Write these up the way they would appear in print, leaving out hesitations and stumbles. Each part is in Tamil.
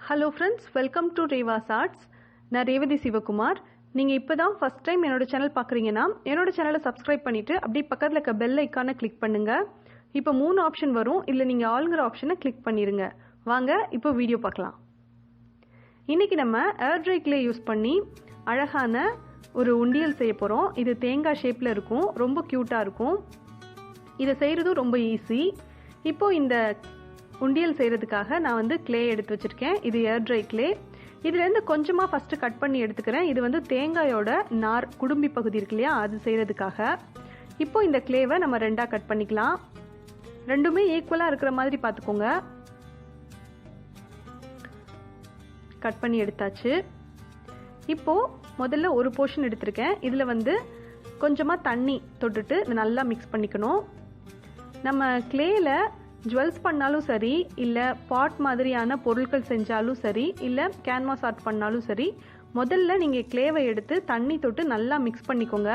Hello friends, welcome to Revas Arts. நான் ரேவதி சிவகுமார். நீங்கள் இப்போ தான் ஃபஸ்ட் டைம் என்னோட சேனல் பார்க்குறீங்கன்னா என்னோட சேனலை சப்ஸ்கிரைப் பண்ணிவிட்டு அப்படியே பக்கத்தில் இருக்க பெல் ஐக்கானை கிளிக் பண்ணுங்கள். இப்போ 3 ஆப்ஷன் வரும், இல்லை நீங்கள் ஆளுங்கிற ஆப்ஷனை கிளிக் பண்ணிடுங்க. வாங்க இப்போ வீடியோ பார்க்கலாம். இன்றைக்கி நம்ம ஏர் ட்ரை கிளே யூஸ் பண்ணி அழகான ஒரு உண்டியல் செய்ய போகிறோம். இது தேங்காய் ஷேப்பில் இருக்கும், ரொம்ப க்யூட்டாக இருக்கும். இதை செய்கிறதும் ரொம்ப ஈஸி. இப்போது இந்த உண்டியல் செய்கிறதுக்காக நான் கிளே எடுத்து வச்சுருக்கேன். இது ஏர் ட்ரை கிளே. இதுலேருந்து கொஞ்சமாக ஃபஸ்ட்டு கட் பண்ணி எடுத்துக்கிறேன். இது தேங்காயோட நார் குடும்பி பகுதி இருக்கு இல்லையா, அது செய்கிறதுக்காக. இப்போ இந்த கிளேவை நம்ம 2ஆக கட் பண்ணிக்கலாம். ரெண்டுமே ஈக்குவலாக இருக்கிற மாதிரி பார்த்துக்கோங்க. கட் பண்ணி எடுத்தாச்சு. இப்போது முதல்ல ஒரு போர்ஷன் எடுத்திருக்கேன். இதில் கொஞ்சமாக தண்ணி தொட்டுட்டு நல்லா மிக்ஸ் பண்ணிக்கணும். நம்ம கிளேயில் ஜுவல்ஸ் பண்ணாலும் சரி, இல்லை பாட் மாதிரியான பொருட்கள் செஞ்சாலும் சரி, இல்லை கேன்வாஸ் ஆர்ட் பண்ணாலும் சரி, முதல்ல நீங்கள் கிளேவை எடுத்து தண்ணி தொட்டு நல்லா மிக்ஸ் பண்ணிக்கோங்க.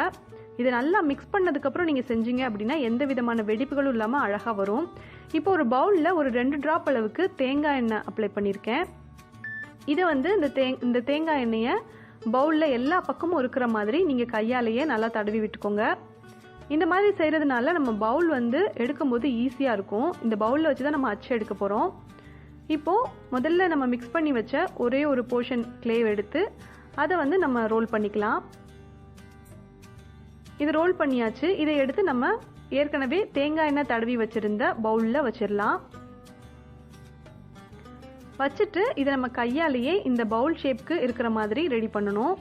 இதை நல்லா மிக்ஸ் பண்ணதுக்கப்புறம் நீங்கள் செஞ்சீங்க அப்படின்னா எந்த விதமான வெடிப்புகளும் இல்லாமல் அழகாக வரும். இப்போ ஒரு பவுலில் ஒரு 2 ட்ராப் அளவுக்கு தேங்காய் எண்ணெய் அப்ளை பண்ணியிருக்கேன். இதை இந்த தேங்காய் எண்ணெயை பவுலில் எல்லா பக்கமும் இருக்கிற மாதிரி நீங்கள் கையாலேயே நல்லா தடவி விட்டுக்கோங்க. இந்த மாதிரி செய்கிறதுனால நம்ம பவுல் எடுக்கும்போது ஈஸியாக இருக்கும். இந்த பவுலில் வச்சு தான் நம்ம அச்சு எடுக்க போகிறோம். இப்போது முதல்ல நம்ம மிக்ஸ் பண்ணி வச்ச ஒரே ஒரு போர்ஷன் கிளே எடுத்து அதை நம்ம ரோல் பண்ணிக்கலாம். இது ரோல் பண்ணியாச்சு. இதை எடுத்து நம்ம ஏற்கனவே தேங்காய் எண்ணெய் தடவி வச்சுருந்த பவுலில் வச்சிடலாம். வச்சுட்டு இதை நம்ம கையாலேயே இந்த பவுல் ஷேப்க்கு இருக்கிற மாதிரி ரெடி பண்ணணும்.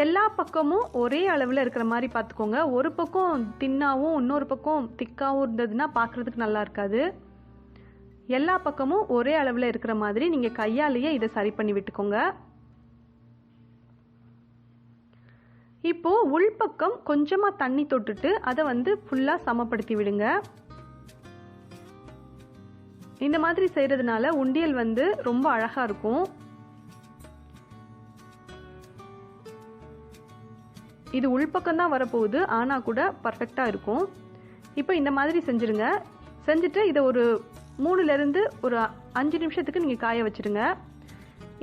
எல்லா பக்கமும் ஒரே அளவில் இருக்கிற மாதிரி பார்த்துக்கோங்க. ஒரு பக்கம் தின்னாவும் இன்னொரு பக்கம் திக்காவும் இருந்ததுன்னா பார்க்குறதுக்கு நல்லா இருக்காது. எல்லா பக்கமும் ஒரே அளவில் இருக்கிற மாதிரி நீங்கள் கையாலேயே இதை சரி பண்ணி விட்டுக்கோங்க. இப்போது உள்பக்கம் கொஞ்சமாக தண்ணி தொட்டுட்டு அதை ஃபுல்லாக சமப்படுத்தி விடுங்க. இந்த மாதிரி செய்கிறதுனால உண்டியல் ரொம்ப அழகாக இருக்கும். இது உள்பக்கம் தான் வரப்போகுது, ஆனால் கூட பர்ஃபெக்டாக இருக்கும். இப்போ இந்த மாதிரி செஞ்சுருங்க. செஞ்சுட்டு இதை ஒரு 3லேருந்து ஒரு 5 நிமிஷத்துக்கு நீங்கள் காய வச்சுருங்க.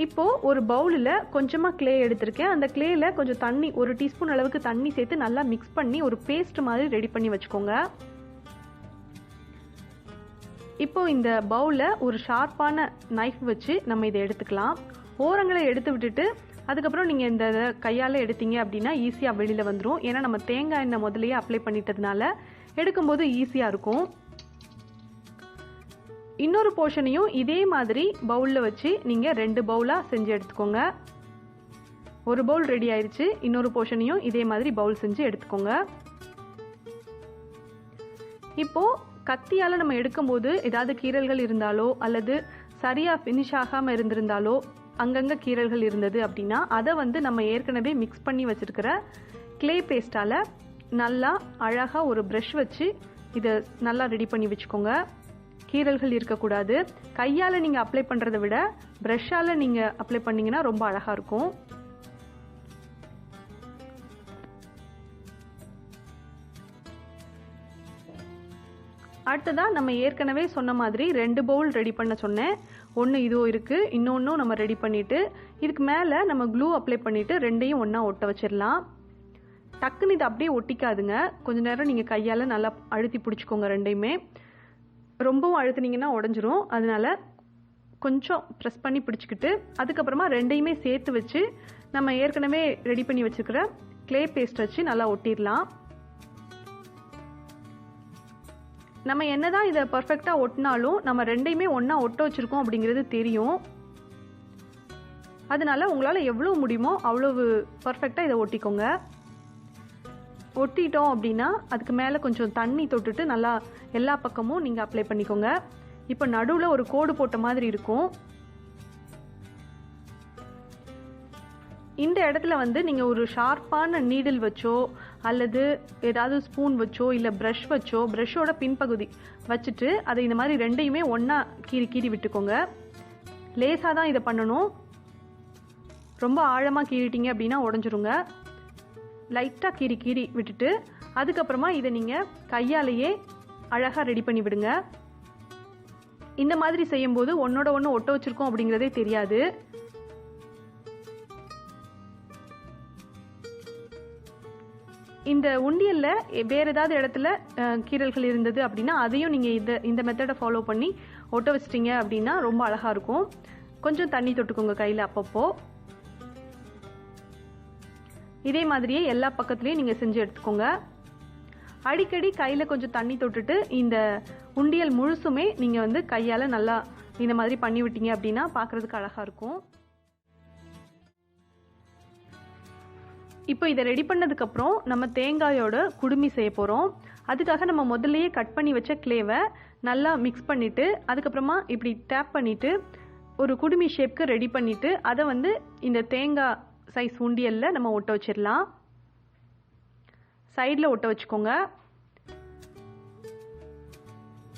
இப்போது ஒரு பவுலில் கொஞ்சமாக கிளே எடுத்திருக்கேன். அந்த கிளேயில் கொஞ்சம் தண்ணி, 1 டீஸ்பூன் அளவுக்கு தண்ணி சேர்த்து நல்லா மிக்ஸ் பண்ணி ஒரு பேஸ்ட் மாதிரி ரெடி பண்ணி வச்சுக்கோங்க. இப்போது இந்த பவுலில் ஒரு ஷார்ப்பான நைஃப் வச்சு நம்ம இதை எடுத்துக்கலாம். ஓரங்களை எடுத்து விட்டுட்டு அதுக்கப்புறம் நீங்கள் இந்த கையால் எடுத்தீங்க அப்படின்னா ஈஸியாக வெளியில் வந்துடும். ஏன்னா நம்ம தேங்காய் எண்ணெய் முதலையே அப்ளை பண்ணிட்டதுனால எடுக்கும்போது ஈஸியாக இருக்கும். இன்னொரு போர்ஷனையும் இதே மாதிரி பவுலில் வச்சு நீங்கள் 2 பவுலாக செஞ்சு எடுத்துக்கோங்க. ஒரு பவுல் ரெடி ஆயிடுச்சு. இன்னொரு போர்ஷனையும் இதே மாதிரி பவுல் செஞ்சு எடுத்துக்கோங்க. இப்போது கத்தியால் நம்ம எடுக்கும்போது ஏதாவது கீறல்கள் இருந்தாலோ அல்லது சரியாக ஃபினிஷ் ஆகாமல் இருந்திருந்தாலோ அங்கங்கே கீறல்கள் இருந்தது அப்படின்னா அதை நம்ம ஏற்கனவே மிக்ஸ் பண்ணி வச்சுருக்கிற கிளே பேஸ்ட்டால் நல்லா அழகாக ஒரு ப்ரஷ் வச்சு இதை நல்லா ரெடி பண்ணி வச்சுக்கோங்க. கீறல்கள் இருக்கக்கூடாது. கையால் நீங்கள் அப்ளை பண்ணுறதை விட ப்ரஷ்ஷால் நீங்கள் அப்ளை பண்ணிங்கன்னா ரொம்ப அழகாக இருக்கும். அடுத்ததாக நம்ம ஏற்கனவே சொன்ன மாதிரி 2 பவுல் ரெடி பண்ண சொன்னேன். ஒன்று இதோ இருக்குது, இன்னொன்றும் நம்ம ரெடி பண்ணிவிட்டு இதுக்கு மேலே நம்ம க்ளூ அப்ளை பண்ணிவிட்டு 2ஐயும் ஒன்றா ஒட்ட வச்சிடலாம். டக்குன்னு இது அப்படியே ஒட்டிக்காதுங்க. கொஞ்சம் நேரம் நீங்கள் கையால் நல்லா அழுத்தி பிடிச்சிக்கோங்க. 2ஐயுமே ரொம்பவும் அழுத்தினீங்கன்னா உடஞ்சிரும். அதனால் கொஞ்சம் ப்ரெஸ் பண்ணி பிடிச்சிக்கிட்டு அதுக்கப்புறமா 2ஐயுமே சேர்த்து வச்சு நம்ம ஏற்கனவே ரெடி பண்ணி வச்சுருக்கிற கிளே பேஸ்ட் வச்சு நல்லா ஒட்டிடலாம். நம்ம என்னதான் இதை பர்ஃபெக்டாக ஒட்டினாலும் நம்ம 2ஐயுமே ஒன்றா ஒட்ட வச்சுருக்கோம் அப்படிங்கிறது தெரியும். அதனால உங்களால் எவ்வளோ முடியுமோ அவ்வளவு பர்ஃபெக்டாக இதை ஒட்டிக்கோங்க. ஒட்டிட்டோம் அப்படின்னா அதுக்கு மேலே கொஞ்சம் தண்ணி தொட்டுட்டு நல்லா எல்லா பக்கமும் நீங்கள் அப்ளை பண்ணிக்கோங்க. இப்போ நடுவில் ஒரு கோடு போட்ட மாதிரி இருக்கும். இந்த இடத்துல நீங்கள் ஒரு ஷார்ப்பான நீடில் வச்சோ அல்லது ஏதாவது ஸ்பூன் வச்சோ இல்லை ப்ரஷ் வச்சோ ப்ரஷ்ஷோட பின்பகுதி வச்சுட்டு அதை இந்த மாதிரி 2ஐயுமே ஒன்றா கீறி விட்டுக்கோங்க. லேசாக தான் இதை பண்ணணும். ரொம்ப ஆழமாக கீறிட்டீங்க அப்படின்னா உடஞ்சிருங்க. லைட்டாக கீறி விட்டுட்டு அதுக்கப்புறமா இதை நீங்கள் கையாலேயே அழகாக ரெடி பண்ணி விடுங்க. இந்த மாதிரி செய்யும்போது ஒன்னோட ஒன்று ஒட்ட வச்சிருக்கோம் அப்படிங்கிறதே தெரியாது. இந்த உண்டியல்ல வேற ஏதாவது இடத்துல கீறல்கள் இருந்தது அப்படின்னா அதையும் நீங்கள் இந்த மெத்தடை ஃபாலோ பண்ணி ஒட்ட வச்சிட்டிங்க அப்படின்னா ரொம்ப அழகாக இருக்கும். கொஞ்சம் தண்ணி தொட்டுக்கோங்க கையில் அப்பப்போ. இதே மாதிரியே எல்லா பக்கத்துலேயும் நீங்கள் செஞ்சு எடுத்துக்கோங்க. அடிக்கடி கையில் கொஞ்சம் தண்ணி தொட்டுட்டு இந்த உண்டியல் முழுசுமே நீங்கள் வந்து கையால் நல்லா இந்த மாதிரி பண்ணி விட்டீங்க அப்படின்னா பார்க்குறதுக்கு அழகாக இருக்கும். இப்போ இதை ரெடி பண்ணதுக்கப்புறம் நம்ம தேங்காயோட குடுமி செய்ய போகிறோம். அதுக்காக நம்ம முதல்லையே கட் பண்ணி வச்ச கிளேவை நல்லா மிக்ஸ் பண்ணிவிட்டு அதுக்கப்புறமா இப்படி டேப் பண்ணிவிட்டு ஒரு குடுமி ஷேப்க்கு ரெடி பண்ணிவிட்டு அதை வந்து இந்த தேங்காய் சைஸ் உண்டியலில் நம்ம ஒட்ட வச்சிடலாம். சைடில் ஒட்ட வச்சுக்கோங்க.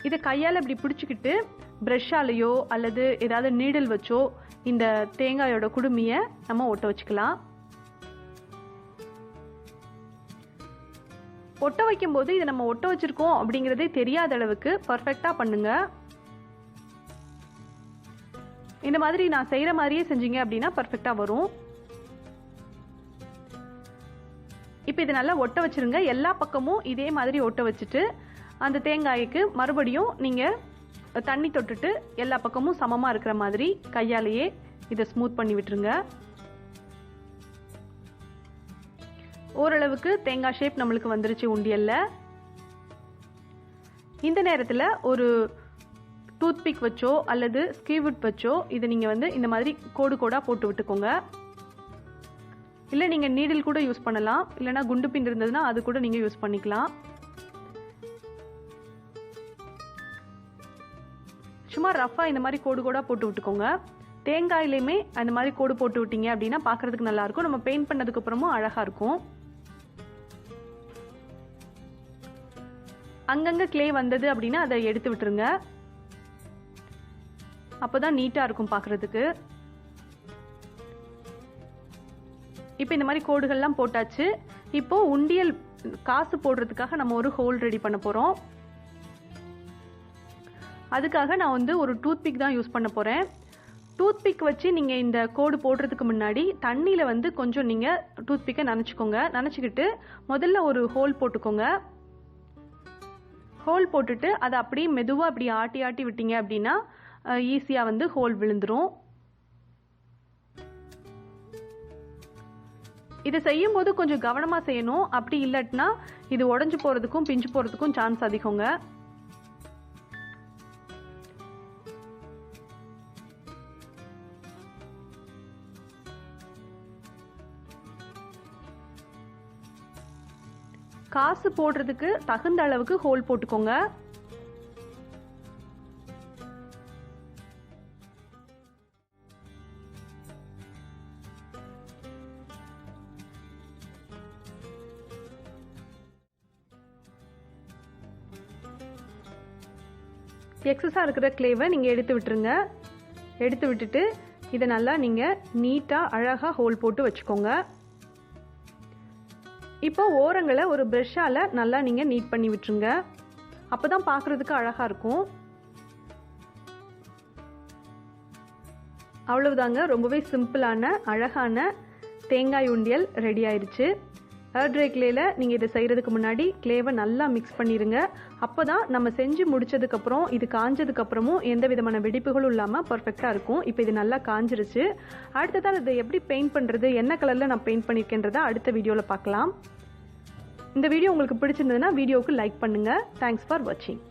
இதை கையால் இப்படி பிடிச்சிக்கிட்டு ப்ரஷ்ஷாலேயோ அல்லது ஏதாவது நீடில் வச்சோ இந்த தேங்காயோட குடுமியை நம்ம ஒட்ட வச்சுக்கலாம். ஒட்ட வைக்கும்போது இதை நம்ம ஒட்ட வச்சிருக்கோம் அப்படிங்கிறதே தெரியாத அளவுக்கு பர்ஃபெக்டாக பண்ணுங்க. இந்த மாதிரி நான் செய்கிற மாதிரியே செஞ்சீங்க அப்படின்னா பர்ஃபெக்டாக வரும். இப்போ இதை நல்லா ஒட்ட வச்சிருங்க. எல்லா பக்கமும் இதே மாதிரி ஒட்ட வச்சுட்டு அந்த தேங்காய்க்கு மறுபடியும் நீங்கள் தண்ணி தொட்டுட்டு எல்லா பக்கமும் சமமாக இருக்கிற மாதிரி கையாலேயே இதை ஸ்மூத் பண்ணி விட்டுருங்க. ஓரளவுக்கு தேங்காய் ஷேப் நம்மளுக்கு வந்துருச்சு உண்டியல்ல. இந்த நேரத்தில் ஒரு டூத்பிக் வச்சோ அல்லது ஸ்கீவுட் வச்சோ இதை நீங்கள் வந்து இந்த மாதிரி கோடு கோடாக போட்டு விட்டுக்கோங்க. இல்லை நீங்கள் நீடில் கூட யூஸ் பண்ணலாம். இல்லைனா குண்டு பின் இருந்ததுன்னா அது கூட நீங்கள் யூஸ் பண்ணிக்கலாம். சும்மா ரஃபாக இந்த மாதிரி கோடு கோடாக போட்டு விட்டுக்கோங்க. தேங்காயிலையுமே அந்த மாதிரி கோடு போட்டு விட்டீங்க அப்படின்னா பார்க்குறதுக்கு நல்லாயிருக்கும். நம்ம பெயிண்ட் பண்ணதுக்கப்புறமும் அழகாக இருக்கும். அங்கங்கே கிளே வந்தது அப்படின்னா அதை எடுத்து விட்டுருங்க. அப்போ தான் நீட்டாக இருக்கும் பார்க்குறதுக்கு. இப்போ இந்த மாதிரி கோடுகள்லாம் போட்டாச்சு. இப்போது உண்டியல் காசு போடுறதுக்காக நம்ம ஒரு ஹோல் ரெடி பண்ண போகிறோம். அதுக்காக நான் வந்து ஒரு டூத்பிக் தான் யூஸ் பண்ண போகிறேன். டூத்பிக் வச்சு நீங்கள் இந்த கோடு போடுறதுக்கு முன்னாடி தண்ணியில் வந்து கொஞ்சம் நீங்கள் டூத்பிக்கை நனைச்சிக்கோங்க. நனைச்சிக்கிட்டு முதல்ல ஒரு ஹோல் போட்டுக்கோங்க. ஹோல் போட்டுட்டு அதை அப்படியே மெதுவாக அப்படி ஆட்டி ஆட்டி விட்டீங்க அப்படின்னா ஈஸியாக வந்து ஹோல் விழுந்துடும். இதை செய்யும் போது கொஞ்சம் கவனமாக செய்யணும். அப்படி இல்லாட்டினா இது உடஞ்சி போகிறதுக்கும் பிஞ்சு போகிறதுக்கும் சான்ஸ் அதிகங்க. காசு போடுறதுக்கு தகுந்த அளவுக்கு ஹோல் போட்டுக்கோங்க. எக்ஸஸாக இருக்கிற கிளேவை நீங்கள் எடுத்து விட்டுருங்க. எடுத்து விட்டுட்டு இதை நல்லா நீங்கள் நீட்டாக அழகாக ஹோல் போட்டு வச்சுக்கோங்க. இப்போ ஓரங்களை ஒரு ப்ரஷ்ஷால் நல்லா நீங்கள் நீட் பண்ணி விட்டுருங்க. அப்போ தான் பார்க்குறதுக்கு அழகாக இருக்கும். அவ்வளவுதாங்க. ரொம்பவே சிம்பிளான அழகான தேங்காய் உண்டியல் ரெடி ஆயிடுச்சு. ஏர்ட்ரை கிளேயில் நீங்கள் இதை செய்கிறதுக்கு முன்னாடி கிளேவை நல்லா மிக்ஸ் பண்ணிடுங்க. அப்போ தான் நம்ம செஞ்சு முடித்ததுக்கப்புறம் இது காஞ்சதுக்கப்புறமும் எந்த விதமான வெடிப்புகளும் இல்லாமல் பர்ஃபெக்டாக இருக்கும். இப்போ இது நல்லா காஞ்சிருச்சு. அடுத்ததான் இதை எப்படி பெயிண்ட் பண்ணுறது, என்ன கலரில் நான் பெயிண்ட் பண்ணியிருக்கேன்றதை அடுத்த வீடியோவில் பார்க்கலாம். இந்த வீடியோ உங்களுக்கு பிடிச்சிருந்ததுன்னா வீடியோவுக்கு லைக் பண்ணுங்கள். தேங்க்ஸ் ஃபார் வாட்சிங்.